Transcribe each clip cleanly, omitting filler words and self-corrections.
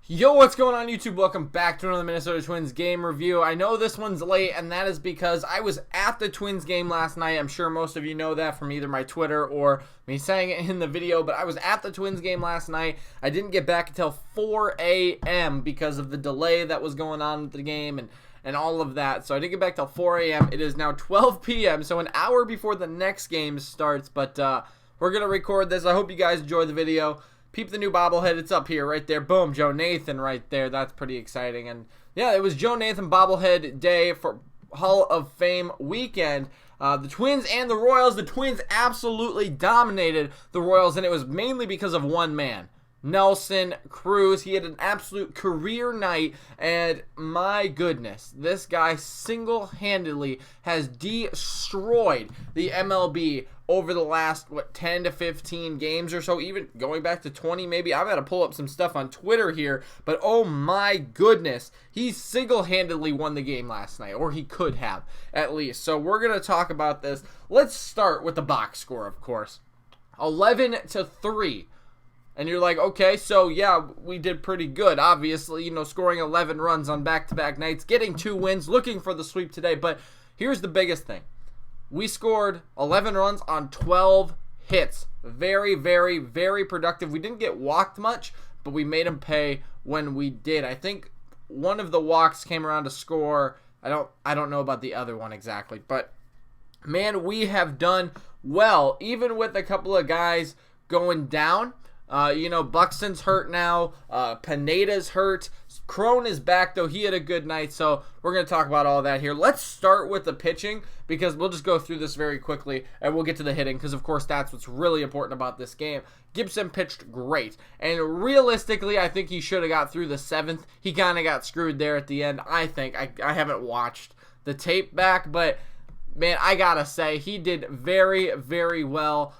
Yo, what's going on YouTube? Welcome back to another Minnesota Twins game review. I know this one's late, and that is because I was at the Twins game last night. I'm sure most of you know that from either my Twitter or me saying it in the video, but I was at the Twins game last night. I didn't get back until 4 a.m. because of the delay that was going on with the game and all of that. So I didn't get back till 4 a.m. It is now 12 p.m., so an hour before the next game starts, but we're going to record this. I hope you guys enjoy the video. Peep the new bobblehead. It's up here right there. Boom. Joe Nathan right there. That's pretty exciting. And yeah, it was Joe Nathan bobblehead day for Hall of Fame weekend. The Twins and the Royals. The Twins absolutely dominated the Royals, and it was mainly because of one man, Nelson Cruz. He had an absolute career night, and my goodness, this guy single-handedly has destroyed the MLB over the last, 10 to 15 games or so, even going back to 20 maybe. I've got to pull up some stuff on Twitter here, but oh my goodness, he single-handedly won the game last night, or he could have, at least. So we're going to talk about this. Let's start with the box score, of course. 11-3. And you're like, okay, so yeah, we did pretty good, obviously, scoring 11 runs on back-to-back nights, getting 2 wins, looking for the sweep today. But here's the biggest thing. We scored 11 runs on 12 hits. Very, very, very productive. We didn't get walked much, but we made them pay when we did. I think one of the walks came around to score. I don't know about the other one exactly, but man, we have done well, even with a couple of guys going down. Buxton's hurt now. Pineda's hurt. Crone is back, though. He had a good night, so we're going to talk about all that here. Let's start with the pitching, because we'll just go through this very quickly, and we'll get to the hitting, because, of course, that's what's really important about this game. Gibson pitched great, and realistically, I think he should have got through the 7th. He kind of got screwed there at the end, I think. I haven't watched the tape back, but man, I got to say, he did very, very well.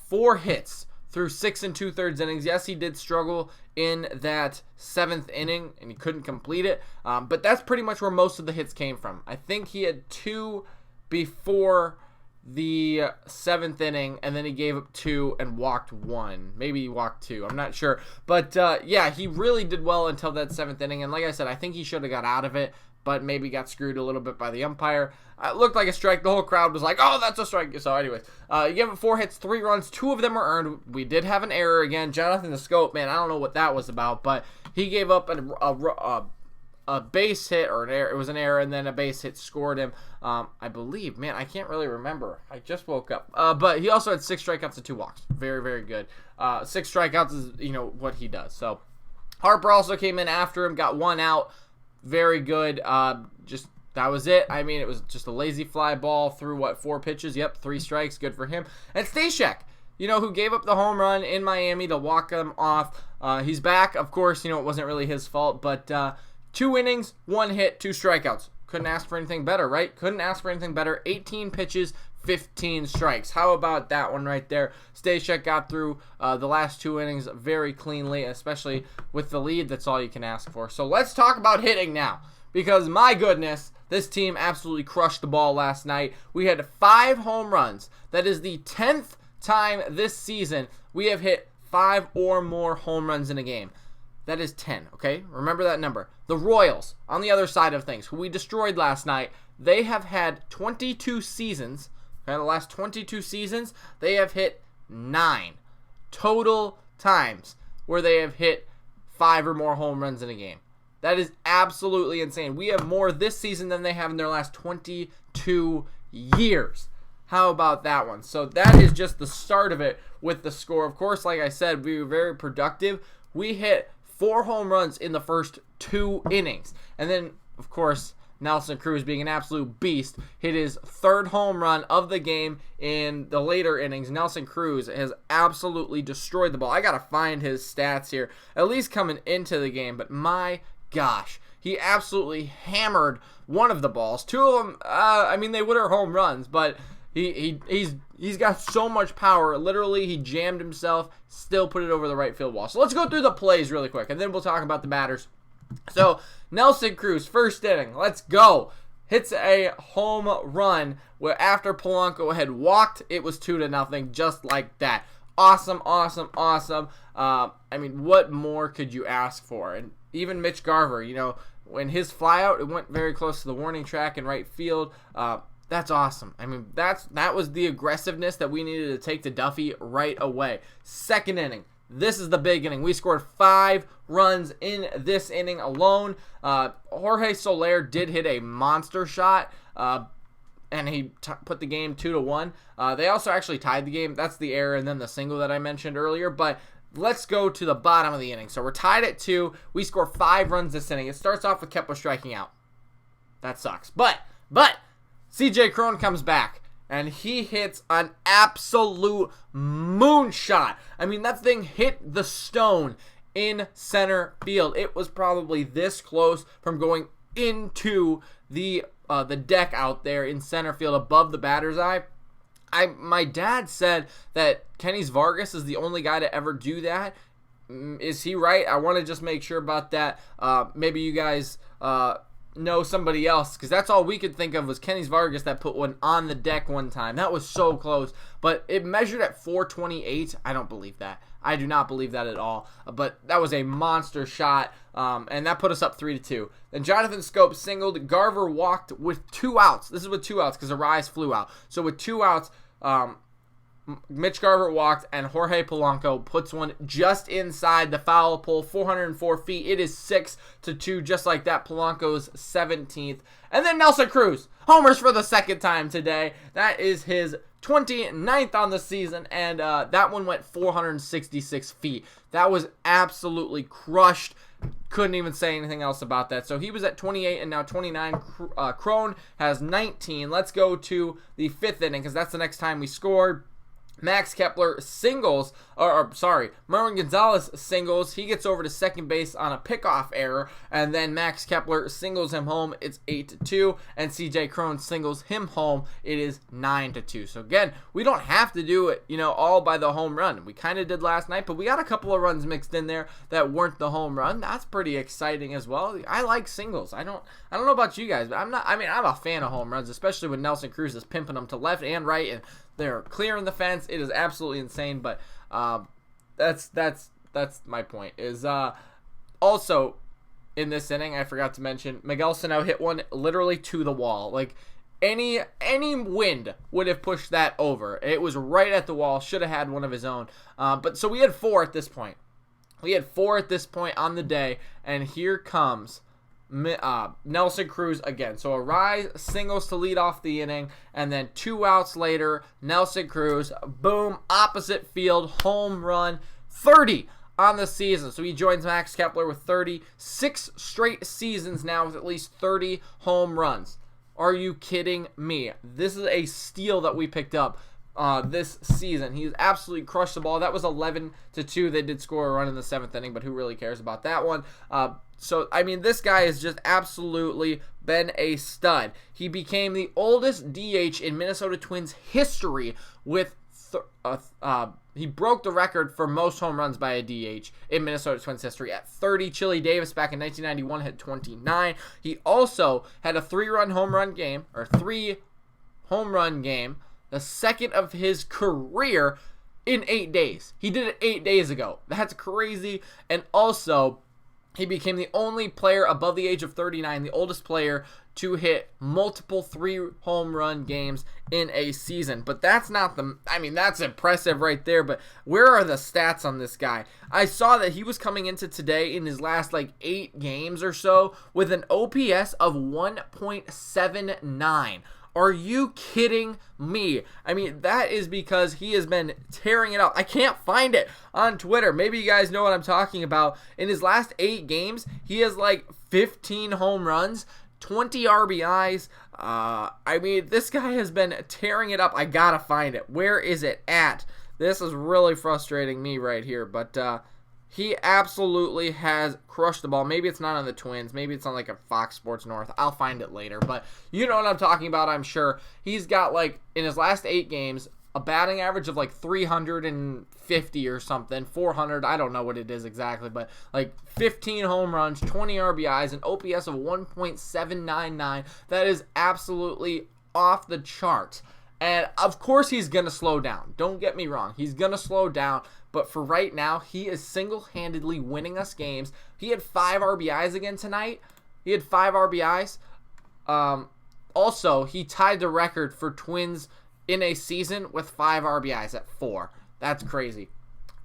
4 hits through 6 2/3 innings. Yes, he did struggle in that 7th inning, and he couldn't complete it. But that's pretty much where most of the hits came from. I think he had 2 before the 7th inning, and then he gave up 2 and walked 1. Maybe he walked 2. I'm not sure. But, yeah, he really did well until that 7th inning. And like I said, I think he should have got out of it, but maybe got screwed a little bit by the umpire. It looked like a strike. The whole crowd was like, oh, that's a strike. So anyways, he gave up 4 hits, 3 runs. 2 of them were earned. We did have an error again. Jonathan the Scope, man, I don't know what that was about, but he gave up a base hit, or an error. It was an error, and then a base hit scored him. I believe, man, I can't really remember. I just woke up. But he also had 6 strikeouts and 2 walks. Very, very good. 6 strikeouts is, what he does. So Harper also came in after him, got 1 out. Very good. That was it. I mean, it was just a lazy fly ball through, 4 pitches? Yep, 3 strikes. Good for him. And Stashak, who gave up the home run in Miami to walk him off. He's back. Of course, it wasn't really his fault, but 2 innings, 1 hit, 2 strikeouts. Couldn't ask for anything better, right? Couldn't ask for anything better. 18 pitches, 15 strikes. How about that one right there? Stashak got through the last 2 innings very cleanly, especially with the lead. That's all you can ask for. So let's talk about hitting now, because my goodness, this team absolutely crushed the ball last night. We had 5 home runs. That is the 10th time this season we have hit 5 or more home runs in a game. That is 10, okay? Remember that number. The Royals, on the other side of things, who we destroyed last night, they have had 22 seasons. Okay, the last 22 seasons, they have hit 9 total times where they have hit 5 or more home runs in a game. That is absolutely insane. We have more this season than they have in their last 22 years. How about that one? So that is just the start of it with the score. Of course, like I said, we were very productive. We hit 4 home runs in the first 2 innings. And then, of course, Nelson Cruz, being an absolute beast, hit his 3rd home run of the game in the later innings. Nelson Cruz has absolutely destroyed the ball. I got to find his stats here, at least coming into the game. But my gosh, he absolutely hammered one of the balls. 2 of them, they would have home runs, but he's got so much power. Literally, he jammed himself, still put it over the right field wall. So let's go through the plays really quick, and then we'll talk about the batters. So Nelson Cruz, first inning, let's go. Hits a home run where after Polanco had walked, it was 2-0, just like that. awesome, awesome, awesome. I mean, what more could you ask for? And even Mitch Garver, you know, when his flyout, it went very close to the warning track in right field. That's awesome. I mean, that was the aggressiveness that we needed to take to Duffy right away. Second inning. This is the big inning. We scored 5 runs in this inning alone. Jorge Soler did hit a monster shot, and he put the game 2-1. They also actually tied the game. That's the error and then the single that I mentioned earlier. But let's go to the bottom of the inning. So we're tied at 2. We score 5 runs this inning. It starts off with Kepler striking out. That sucks. But CJ Cron comes back, and he hits an absolute moonshot. I mean, that thing hit the stone in center field. It was probably this close from going into the deck out there in center field above the batter's eye. My dad said that Kenys Vargas is the only guy to ever do that. Is he right? I want to just make sure about that. Maybe you guys know somebody else, because that's all we could think of was Kenys Vargas that put one on the deck one time. That was so close, but it measured at 428. I don't believe that. I do not believe that at all, but that was a monster shot, and that put us up 3-2. Then Jonathan Scope singled. Garver walked with 2 outs. This is with 2 outs because Arise flew out. So with 2 outs, Mitch Garver walked, and Jorge Polanco puts one just inside the foul pole, 404 feet. It is 6-2, just like that. Polanco's 17th. And then Nelson Cruz homers for the second time today. That is his 29th on the season, and that one went 466 feet. That was absolutely crushed. Couldn't even say anything else about that. So he was at 28 and now 29. Cron has 19. Let's go to the 5th inning because that's the next time we scored. Max Kepler singles, Merwin Gonzalez singles. He gets over to second base on a pickoff error, and then Max Kepler singles him home. It's 8-2, and CJ Cron singles him home. It is 9-2. So again, we don't have to do it, all by the home run. We kind of did last night, but we got a couple of runs mixed in there that weren't the home run. That's pretty exciting as well. I like singles. I don't know about you guys, but I'm a fan of home runs, especially when Nelson Cruz is pimping them to left and right, and they're clearing the fence. It is absolutely insane, but that's my point. Is also in this inning, I forgot to mention, Miguel Sano hit one literally to the wall. Like any wind would have pushed that over. It was right at the wall. Should have had one of his own. But so we had 4 at this point. We had 4 at this point on the day, and here comes Nelson Cruz again. So Arise singles to lead off the inning, and then 2 outs later, Nelson Cruz, boom, opposite field, home run, 30 on the season. So he joins Max Kepler with 36 straight seasons now with at least 30 home runs. Are you kidding me? This is a steal that we picked up this season. He's absolutely crushed the ball. That was 11-2. They did score a run in the 7th inning, but who really cares about that one? So, I mean, this guy has just absolutely been a stud. He became the oldest DH in Minnesota Twins history with he broke the record for most home runs by a DH in Minnesota Twins history at 30. Chili Davis back in 1991 had 29. He also had a 3-run home run game, or 3 home run game, the second of his career in 8 days. He did it 8 days ago. That's crazy. And also, he became the only player above the age of 39, the oldest player to hit multiple 3 home run games in a season. But that's not that's impressive right there. But where are the stats on this guy? I saw that he was coming into today in his last 8 games or so with an OPS of 1.79. Are you kidding me? I mean, that is because he has been tearing it up. I can't find it on Twitter. Maybe you guys know what I'm talking about. In his last 8 games, he has 15 home runs, 20 RBIs. This guy has been tearing it up. I gotta find it. Where is it at? This is really frustrating me right here, but he absolutely has crushed the ball. Maybe it's not on the Twins. Maybe it's on a Fox Sports North. I'll find it later. But you know what I'm talking about, I'm sure. He's got, in his last 8 games, a batting average of 350 or something, 400. I don't know what it is exactly. But 15 home runs, 20 RBIs, an OPS of 1.799. That is absolutely off the charts. And of course he's going to slow down. Don't get me wrong. He's going to slow down. But for right now, he is single-handedly winning us games. He had 5 RBIs again tonight. He had 5 RBIs. Also, he tied the record for Twins in a season with 5 RBIs at 4. That's crazy.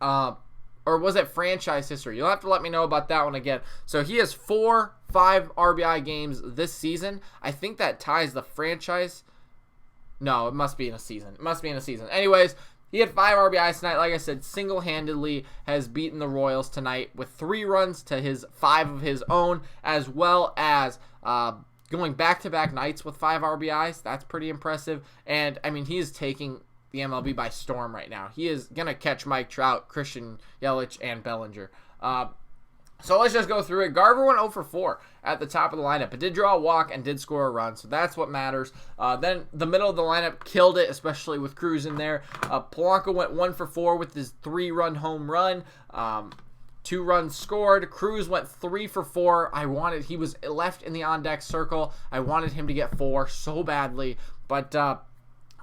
Or was it franchise history? You'll have to let me know about that one again. So he has 4 5 RBI games this season. I think that ties the franchise. No, it must be in a season. It must be in a season. Anyways, he had 5 RBIs tonight. Like I said, single-handedly has beaten the Royals tonight with 3 runs to his 5 of his own, as well as going back-to-back nights with 5 RBIs. That's pretty impressive. And, I mean, he is taking the MLB by storm right now. He is going to catch Mike Trout, Christian Yelich, and Bellinger. So let's just go through it. Garver went 0 for 4 at the top of the lineup, but did draw a walk and did score a run, so that's what matters. Then the middle of the lineup killed it, especially with Cruz in there. Polanco went 1 for 4 with his 3-run home run. 2 runs scored. Cruz went 3 for 4. He was left in the on-deck circle. I wanted him to get 4 so badly, but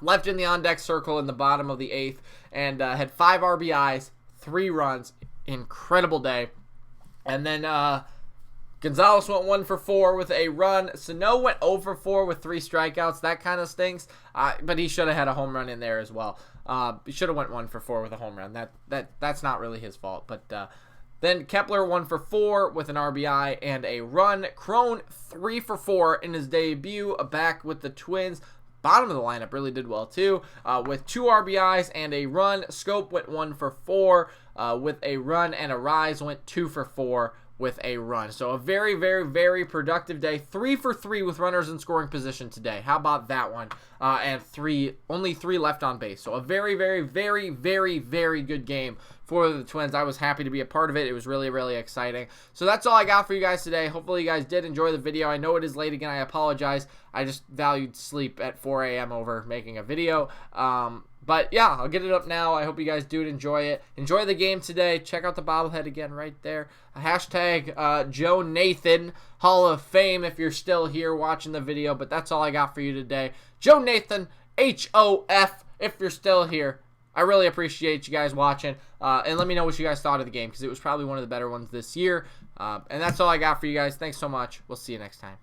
left in the on-deck circle in the bottom of the 8th, and had 5 RBIs, 3 runs. Incredible day. And then Gonzalez went 1 for 4 with a run. Sano went 0 for 4 with 3 strikeouts. That kind of stinks. But he should have had a home run in there as well. He should have went 1 for 4 with a home run. That's not really his fault. But then Kepler 1 for 4 with an RBI and a run. Crone 3 for 4 in his debut back with the Twins. Bottom of the lineup really did well too, with 2 RBIs and a run. Scope went 1 for 4 with a run, and Arise went 2 for 4 with a run. So a very, very, very productive day. 3 for 3 with runners in scoring position today. How about that one? And only 3 left on base. So a very, very, very, very, very good game for the Twins. I was happy to be a part of it. It was really, really exciting. So that's all I got for you guys today. Hopefully you guys did enjoy the video. I know it is late again. I apologize. I just valued sleep at 4 a.m. over making a video. But yeah, I'll get it up now. I hope you guys do enjoy it. Enjoy the game today. Check out the bobblehead again right there. Hashtag Joe Nathan Hall of Fame if you're still here watching the video. But that's all I got for you today. Joe Nathan, H-O-F, if you're still here. I really appreciate you guys watching. And let me know what you guys thought of the game, because it was probably one of the better ones this year. And that's all I got for you guys. Thanks so much. We'll see you next time.